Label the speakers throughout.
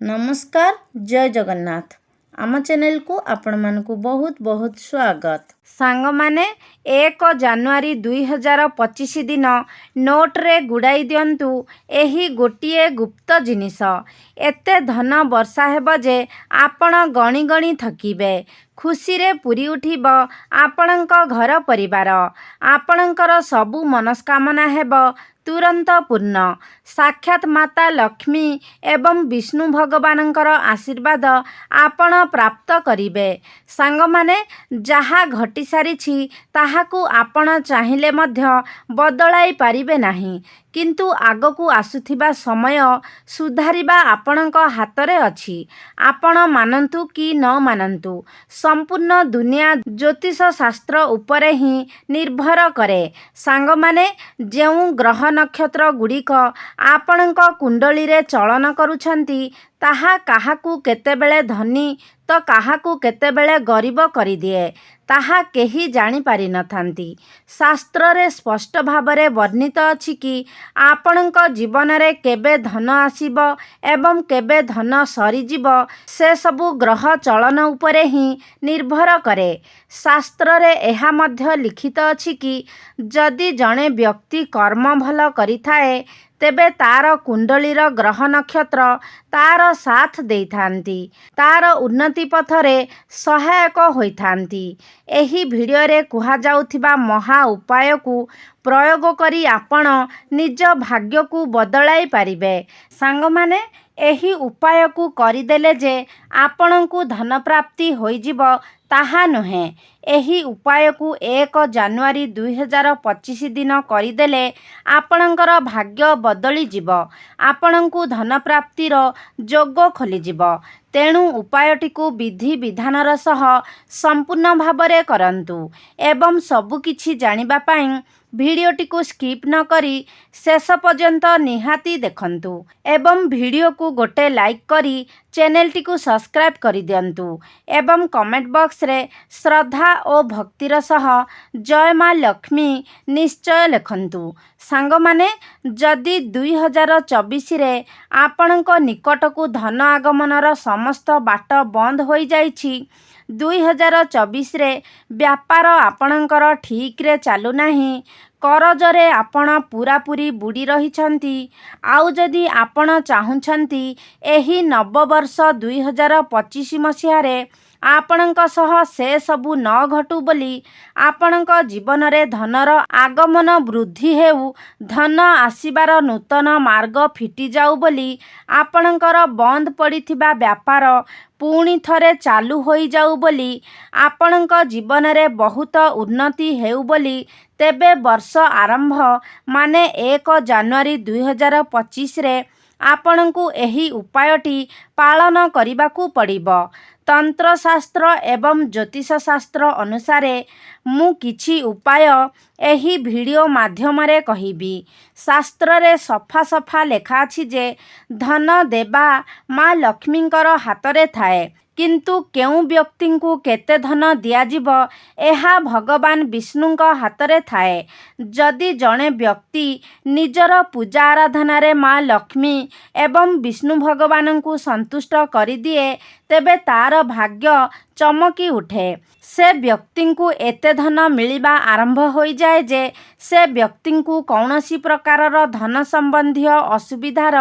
Speaker 1: नमस्कार जय जगन्नाथ आम चैनल को आपण मानकु बहुत बहुत स्वागत। सांग माने 1 जानुआरी 2025 दिन नोट रे गुड़ाई दियंतु एही गोटिए गुप्त जिनिस। एते धन वर्षा हेब जे आपण गणी गणी थकिबे। खुशी रे पूरी उठिब आपणक घर परिवार। आपणकर सबु मनस्कामना हेब तुरंत पूर्ण। साक्षात माता लक्ष्मी एवं विष्णु भगवानंकर आशीर्वाद आपण प्राप्त करिबे। सांग माने जहा घटी सारिछि ताहाकु आपण चाहिले मध्य बदलाई पारिबे नाही, किंतु आगकु आसुथिबा समय सुधारिबा आपणक हातरे अछि। आपण मानन्तु कि न मानन्तु संपूर्ण दुनिया ज्योतिष शास्त्र उपरे ही निर्भर करे। सांग माने जेउ ग्रह नक्षत्र गुड़िक आपणक कुंडली रे चलन करुछंती ताहा काहाकु केतेबेले धनी तो काहाकु केतेबेले गरीब करिदिए ताहा केही जानी पारि नथांती। शास्त्र रे स्पष्ट भावरे वर्णित अछि कि आपणक जीवन रे केबे धन आसीबो एवं केबे धन सरीजिबो से सबु ग्रह चलन उपरे ही निर्भर करे। शास्त्र रे एहा मध्य लिखित अछि कि जदि जणे व्यक्ति कर्म भल करिथाए तेबे तार कुंडलीर ग्रह नक्षत्र तार साथ देइथांती, तार उन्नति पथरे सहायक होइथांती। एही भिडियो रे कुहा जाउथिबा महा उपाय को प्रयोग करी आपण निज भाग्य को बदलाई पारिबे। सांग माने एही उपाय को करिदेले जे आपणकु धन प्राप्ति होइजिबो ताहा नुहे। एही उपाय को 1 जानुआरी 2025 दिन करिदेले आपणकर भाग्य बदली जिवो, आपणकु धन प्राप्तिर जोग खोली जिवो। तेणु उपायटिकु विधि विधानर सह संपूर्ण भावरे करंतु एवं सबु किछि जानिबा पाई भिडियोटी को स्किप न करी शेष पर्यंत निहाती देखंतु एवं भिडियो को गोटे लाइक करी चैनल टी को सब्सक्राइब करी दियंतु एवं कमेंट बॉक्स रे श्रद्धा और भक्तिर सह जय मां लक्ष्मी निश्चय लिखंतु। सांग माने जदि 2024 रे आपणक निकट को धन आगमनर समस्त बाट बंद होई जाइछि, 2024 रे व्यापार आपणकर ठीक रे चालू नाही, करजरे आपण पूरापूरी बुड़ी रहिछंती, आउ जदि आपण चाहुछंती एही नववर्ष 2025 मसीहारे आपणक सह से सबु न घटु बोली आपणक जीवन रे धनर आगमन वृद्धि हेउ, धन आसीबार नूतन मार्ग फिटी जाउ बोली आपणकर बंद पड़िथिबा व्यापार पुणी थरे चालू होई जाउ बोली आपणक जीवन रे बहुत उन्नति हेउ बोली तेबे वर्ष आरंभ माने 1 जानुआरी 2025 रे आपणकु एही उपायटी पालन करिबाकू पड़िबो। तंत्र शास्त्र एवं ज्योतिष शास्त्र अनुसारे मु किछि उपाय एही वीडियो माध्यम रे कहिबी। शास्त्र रे सफा सफा लेखा अछि जे धन देबा मां लक्ष्मींकर हातरे थाए, किंतु केउ व्यक्ति को केते धन दियाजिबो एहा भगवान विष्णुंक हातरे थाए। जदि जणे व्यक्ति निजर पूजा आराधना रे मां लक्ष्मी एवं विष्णु भगवान को संतुष्ट करि दिए तेबे तार भाग्य चमकी उठे। से व्यक्ति को एते धन मिलिबा आरंभ होई जाए जे से व्यक्ति को कौनसी प्रकारर धन संबंधी असुविधार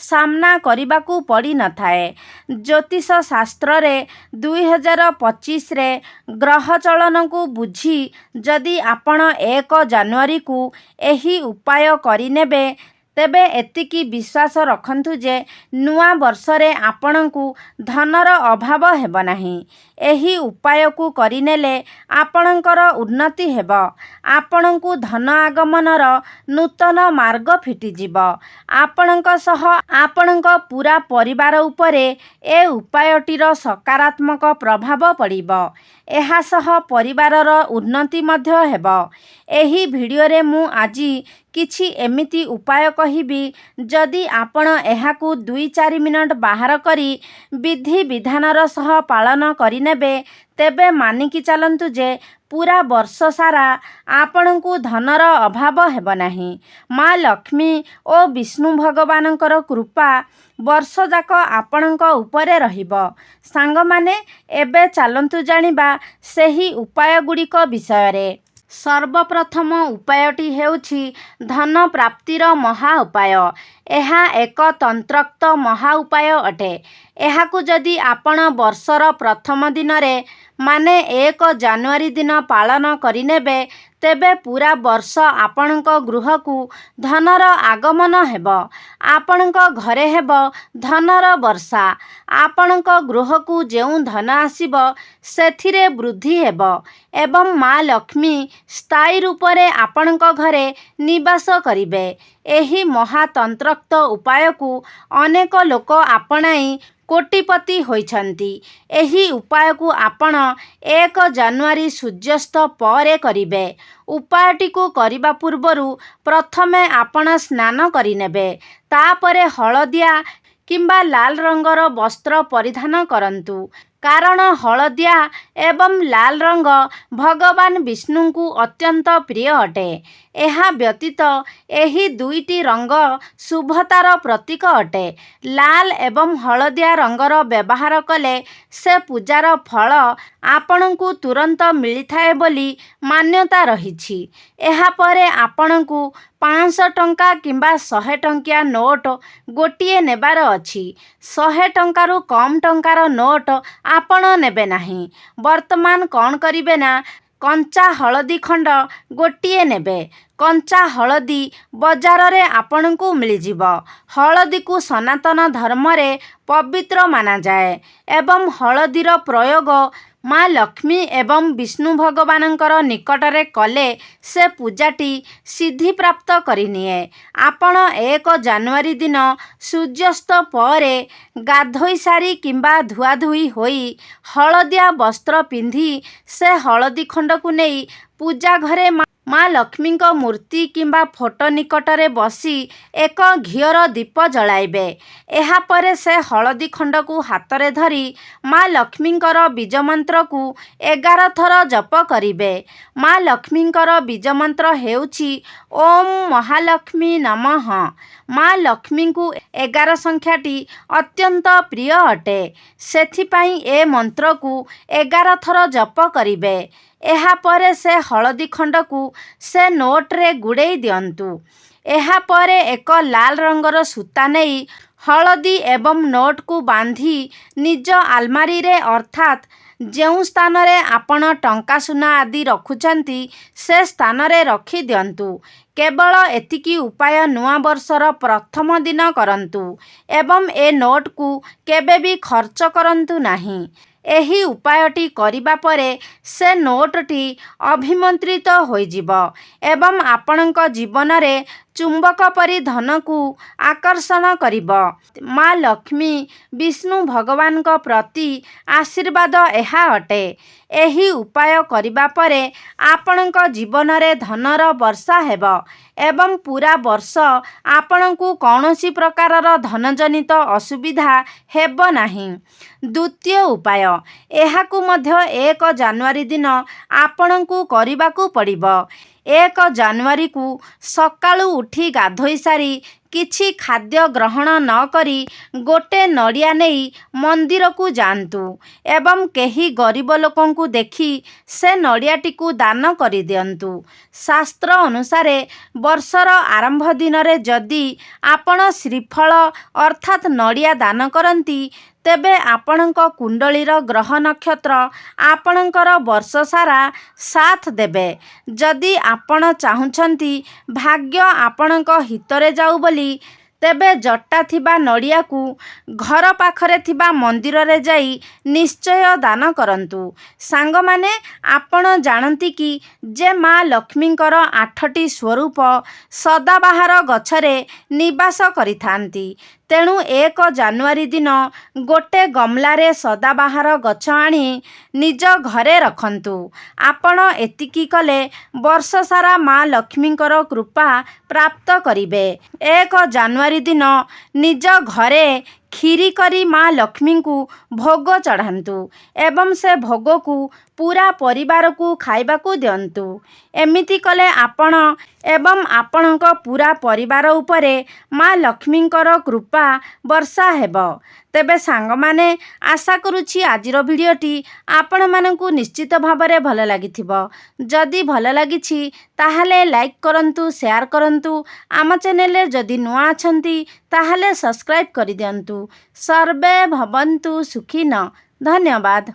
Speaker 1: सामना करिबाकू पड़ी न थाए। ज्योतिष शास्त्र रे 2025 रे ग्रह चलन को बुझी जदि आपण 1 जानुआरी को एही उपाय करिनेबे तेबे एतिकी विश्वास रखंतु जे नुआ वर्ष रे आपणकु धनर अभाव हेब नाही। एही उपाय को करिनेले आपणकर उन्नति हेब, आपणकु धन आगमनर नूतन मार्ग फिटी जिवो, आपणक सह आपणक पूरा परिवार उपरे ए उपायटीर सकारात्मक प्रभाव पड़िबो। एहा सह परिवारर उन्नति मध्य हेब। एही भिडियो रे मु आजी କିଛି ଏମିତି ଉପାୟ କହିବି ଯଦି ଆପଣ ଏହାକୁ 2-4 ମିନିଟ୍ ବାହାର କରି ବିଧି ବିଧାନର ସହ ପାଳନ କରିନେବେ ତେବେ ମାନିକି ଚାଲନ୍ତୁ ଯେ ପୁରା ବର୍ଷ ସାରା ଆପଣଙ୍କୁ ଧନର ଅଭାବ ହେବ ନାହିଁ। ମା ଲକ୍ଷ୍ମୀ ଓ ବିଷ୍ଣୁ ଭଗବାନଙ୍କର କୃପା ବର୍ଷଯାକ ଆପଣଙ୍କ ଉପରେ ରହିବ। ସାଙ୍ଗମାନେ, ଏବେ ଚାଲନ୍ତୁ ଜାଣିବା ସେହି ଉପାୟଗୁଡ଼ିକ ବିଷୟରେ। ସର୍ବପ୍ରଥମ ଉପାୟଟି ହେଉଛି ଧନ ପ୍ରାପ୍ତିର ମହା ଉପାୟ। ଏହା ଏକ ତନ୍ତ୍ରୋକ୍ତ ମହା ଉପାୟ ଅଟେ। ଏହାକୁ ଯଦି ଆପଣ ବର୍ଷର ପ୍ରଥମ ଦିନରେ ମାନେ 1 ଜାନୁଆରୀ ଦିନ ପାଳନ କରିନେବେ ତେବେ ପୁରା ବର୍ଷ ଆପଣଙ୍କ ଗୃହକୁ ଧନର ଆଗମନ ହେବ। ଆପଣଙ୍କ ଘରେ ହେବ ଧନର ବର୍ଷା। ଆପଣଙ୍କ ଗୃହକୁ ଯେଉଁ ଧନ ଆସିବ ସେଥିରେ ବୃଦ୍ଧି ହେବ ଏବଂ ମା ଲକ୍ଷ୍ମୀ ସ୍ଥାୟୀ ରୂପରେ ଆପଣଙ୍କ ଘରେ ନିବାସ କରିବେ। ଏହି ମହାତନ୍ତ୍ରୋକ୍ତ ଉପାୟକୁ ଅନେକ ଲୋକ ଆପଣାଇ କୋଟିପତି ହୋଇଛନ୍ତି। ଏହି ଉପାୟକୁ ଆପଣ 1 ଜାନୁଆରୀ ସୂର୍ଯ୍ୟାସ୍ତ ପରେ କରିବେ। ଉପାୟଟିକୁ କରିବା ପୂର୍ବରୁ ପ୍ରଥମେ ଆପଣ ସ୍ନାନ କରିନେବେ। ତାପରେ ହଳଦିଆ କିମ୍ବା ଲାଲ ରଙ୍ଗର ବସ୍ତ୍ର ପରିଧାନ କରନ୍ତୁ। କାରଣ ହଳଦିଆ ଏବଂ ଲାଲ ରଙ୍ଗ ଭଗବାନ ବିଷ୍ଣୁଙ୍କୁ ଅତ୍ୟନ୍ତ ପ୍ରିୟ ଅଟେ। ଏହା ବ୍ୟତୀତ ଏହି ଦୁଇଟି ରଙ୍ଗ ଶୁଭତାର ପ୍ରତୀକ ଅଟେ। ଲାଲ ଏବଂ ହଳଦିଆ ରଙ୍ଗର ବ୍ୟବହାର କଲେ ସେ ପୂଜାର ଫଳ ଆପଣଙ୍କୁ ତୁରନ୍ତ ମିଳିଥାଏ ବୋଲି ମାନ୍ୟତା ରହିଛି। ଏହାପରେ ଆପଣଙ୍କୁ 500 ଟଙ୍କା କିମ୍ବା 100 ଟଙ୍କିଆ ନୋଟ୍ ଗୋଟିଏ ନେବାର ଅଛି। 100 ଟଙ୍କାରୁ କମ୍ ଟଙ୍କାର ନୋଟ୍ ଆପଣ ନେବେ ନାହିଁ। ବର୍ତ୍ତମାନ କ'ଣ କରିବେ ନା କଞ୍ଚା ହଳଦୀ ଖଣ୍ଡ ଗୋଟିଏ ନେବେ। କଞ୍ଚା ହଳଦୀ ବଜାରରେ ଆପଣଙ୍କୁ ମିଳିଯିବ। ହଳଦୀକୁ ସନାତନ ଧର୍ମରେ ପବିତ୍ର ମାନାଯାଏ ଏବଂ ହଳଦୀର ପ୍ରୟୋଗ ମା ଲକ୍ଷ୍ମୀ ଏବଂ ବିଷ୍ଣୁ ଭଗବାନଙ୍କର ନିକଟରେ କଲେ ସେ ପୂଜାଟି ସିଦ୍ଧିପ୍ରାପ୍ତ କରିନିଏ। ଆପଣ 1 ଜାନୁଆରୀ ଦିନ ସୂର୍ଯ୍ୟାସ୍ତ ପରେ ଗାଧୋଇ ସାରି କିମ୍ବା ଧୁଆଧୋଇ ହୋଇ ହଳଦିଆ ବସ୍ତ୍ର ପିନ୍ଧି ସେ ହଳଦୀ ଖଣ୍ଡକୁ ନେଇ ପୂଜା ଘରେ ମା ଲକ୍ଷ୍ମୀଙ୍କ ମୂର୍ତ୍ତି କିମ୍ବା ଫଟୋ ନିକଟରେ ବସି ଏକ ଘିଅର ଦୀପ ଜଳାଇବେ। ଏହାପରେ ସେ ହଳଦୀ ଖଣ୍ଡକୁ ହାତରେ ଧରି ମା ଲକ୍ଷ୍ମୀଙ୍କର ବୀଜମନ୍ତ୍ରକୁ 11 ଥର ଜପ କରିବେ। ମା ଲକ୍ଷ୍ମୀଙ୍କର ବୀଜମନ୍ତ୍ର ହେଉଛି ଓମ୍ ମହାଲକ୍ଷ୍ମୀ ନମଃ। ମା ଲକ୍ଷ୍ମୀଙ୍କୁ 11 ସଂଖ୍ୟାଟି ଅତ୍ୟନ୍ତ ପ୍ରିୟ ଅଟେ। ସେଥିପାଇଁ ଏ ମନ୍ତ୍ରକୁ 11 ଥର ଜପ କରିବେ। ଏହାପରେ ସେ ହଳଦୀ ଖଣ୍ଡକୁ ସେ ନୋଟ୍ରେ ଗୁଡ଼େଇ ଦିଅନ୍ତୁ। ଏହାପରେ ଏକ ଲାଲ ରଙ୍ଗର ସୂତା ନେଇ ହଳଦୀ ଏବଂ ନୋଟ୍କୁ ବାନ୍ଧି ନିଜ ଆଲମାରିରେ ଅର୍ଥାତ୍ ଯେଉଁ ସ୍ଥାନରେ ଆପଣ ଟଙ୍କା ସୁନା ଆଦି ରଖୁଛନ୍ତି ସେ ସ୍ଥାନରେ ରଖିଦିଅନ୍ତୁ। କେବଳ ଏତିକି ଉପାୟ ନୂଆ ବର୍ଷର ପ୍ରଥମ ଦିନ କରନ୍ତୁ ଏବଂ ଏ ନୋଟ୍କୁ କେବେ ବି ଖର୍ଚ୍ଚ କରନ୍ତୁ ନାହିଁ। ଏହି ଉପାୟଟି କରିବା ପରେ ସେ ନୋଟ୍ଟି ଅଭିମନ୍ତ୍ରିତ ହୋଇଯିବ ଏବଂ ଆପଣଙ୍କ ଜୀବନରେ ଚୁମ୍ବକ ପରି ଧନକୁ ଆକର୍ଷଣ କରିବ। ମା ଲକ୍ଷ୍ମୀ ବିଷ୍ଣୁ ଭଗବାନଙ୍କ ପ୍ରତି ଆଶୀର୍ବାଦ ଏହା ଅଟେ। ଏହି ଉପାୟ କରିବା ପରେ ଆପଣଙ୍କ ଜୀବନରେ ଧନର ବର୍ଷା ହେବ ଏବଂ ପୁରା ବର୍ଷ ଆପଣଙ୍କୁ କୌଣସି ପ୍ରକାରର ଧନଜନିତ ଅସୁବିଧା ହେବ ନାହିଁ। ଦ୍ୱିତୀୟ ଉପାୟ, ଏହାକୁ ମଧ୍ୟ 1 ଜାନୁଆରୀ ଦିନ ଆପଣଙ୍କୁ କରିବାକୁ ପଡ଼ିବ। 1 ଜାନୁଆରୀକୁ ସକାଳୁ ଉଠି ଗାଧୋଇ ସାରି କିଛି ଖାଦ୍ୟ ଗ୍ରହଣ ନ କରି ଗୋଟେ ନଡ଼ିଆ ନେଇ ମନ୍ଦିରକୁ ଯାଆନ୍ତୁ ଏବଂ କେହି ଗରିବ ଲୋକଙ୍କୁ ଦେଖି ସେ ନଡ଼ିଆଟିକୁ ଦାନ କରିଦିଅନ୍ତୁ। ଶାସ୍ତ୍ର ଅନୁସାରେ ବର୍ଷର ଆରମ୍ଭ ଦିନରେ ଯଦି ଆପଣ ଶ୍ରୀଫଳ ଅର୍ଥାତ୍ ନଡ଼ିଆ ଦାନ କରନ୍ତି ତେବେ ଆପଣଙ୍କ କୁଣ୍ଡଳୀର ଗ୍ରହ ନକ୍ଷତ୍ର ଆପଣଙ୍କର ବର୍ଷ ସାରା ସାଥ ଦେବେ। ଯଦି ଆପଣ ଚାହୁଁଛନ୍ତି ଭାଗ୍ୟ ଆପଣଙ୍କ ହିତରେ ଯାଉ ବୋଲି ତେବେ ଜଟା ଥିବା ନଡ଼ିଆକୁ ଘର ପାଖରେ ଥିବା ମନ୍ଦିରରେ ଯାଇ ନିଶ୍ଚୟ ଦାନ କରନ୍ତୁ। ସାଙ୍ଗମାନେ, ଆପଣ ଜାଣନ୍ତି କି ଯେ ମା ଲକ୍ଷ୍ମୀଙ୍କର 8ଟି ସ୍ୱରୂପ ସଦାବାହାର ଗଛରେ ନିବାସ କରିଥାନ୍ତି। ତେଣୁ 1 ଜାନୁଆରୀ ଦିନ ଗୋଟେ ଗମଲାରେ ସଦାବାହାର ଗଛ ଆଣି ନିଜ ଘରେ ରଖନ୍ତୁ। ଆପଣ ଏତିକି କଲେ ବର୍ଷ ସାରା ମା ଲକ୍ଷ୍ମୀଙ୍କର କୃପା ପ୍ରାପ୍ତ କରିବେ। 1 ଜାନୁଆରୀ ଦିନ ନିଜ ଘରେ କ୍ଷୀରି କରି ମା ଲକ୍ଷ୍ମୀଙ୍କୁ ଭୋଗ ଚଢ଼ାନ୍ତୁ ଏବଂ ସେ ଭୋଗକୁ ପୁରା ପରିବାରକୁ ଖାଇବାକୁ ଦିଅନ୍ତୁ। ଏମିତି କଲେ ଆପଣ ଏବଂ ଆପଣଙ୍କ ପୁରା ପରିବାର ଉପରେ ମା ଲକ୍ଷ୍ମୀଙ୍କର କୃପା ବର୍ଷା ହେବ। ତେବେ ସାଙ୍ଗମାନେ, ଆଶା କରୁଛି ଆଜିର ଭିଡ଼ିଓଟି ଆପଣମାନଙ୍କୁ ନିଶ୍ଚିତ ଭାବରେ ଭଲ ଲାଗିଥିବ। ଯଦି ଭଲ ଲାଗିଛି ତାହେଲେ ଲାଇକ୍ କରନ୍ତୁ, ସେୟାର କରନ୍ତୁ। ଆମ ଚ୍ୟାନେଲରେ ଯଦି ନୂଆ ଅଛନ୍ତି ତାହେଲେ ସବସ୍କ୍ରାଇବ୍ କରିଦିଅନ୍ତୁ। ସର୍ବେ ଭବନ୍ତୁ ସୁଖିନଃ। ଧନ୍ୟବାଦ।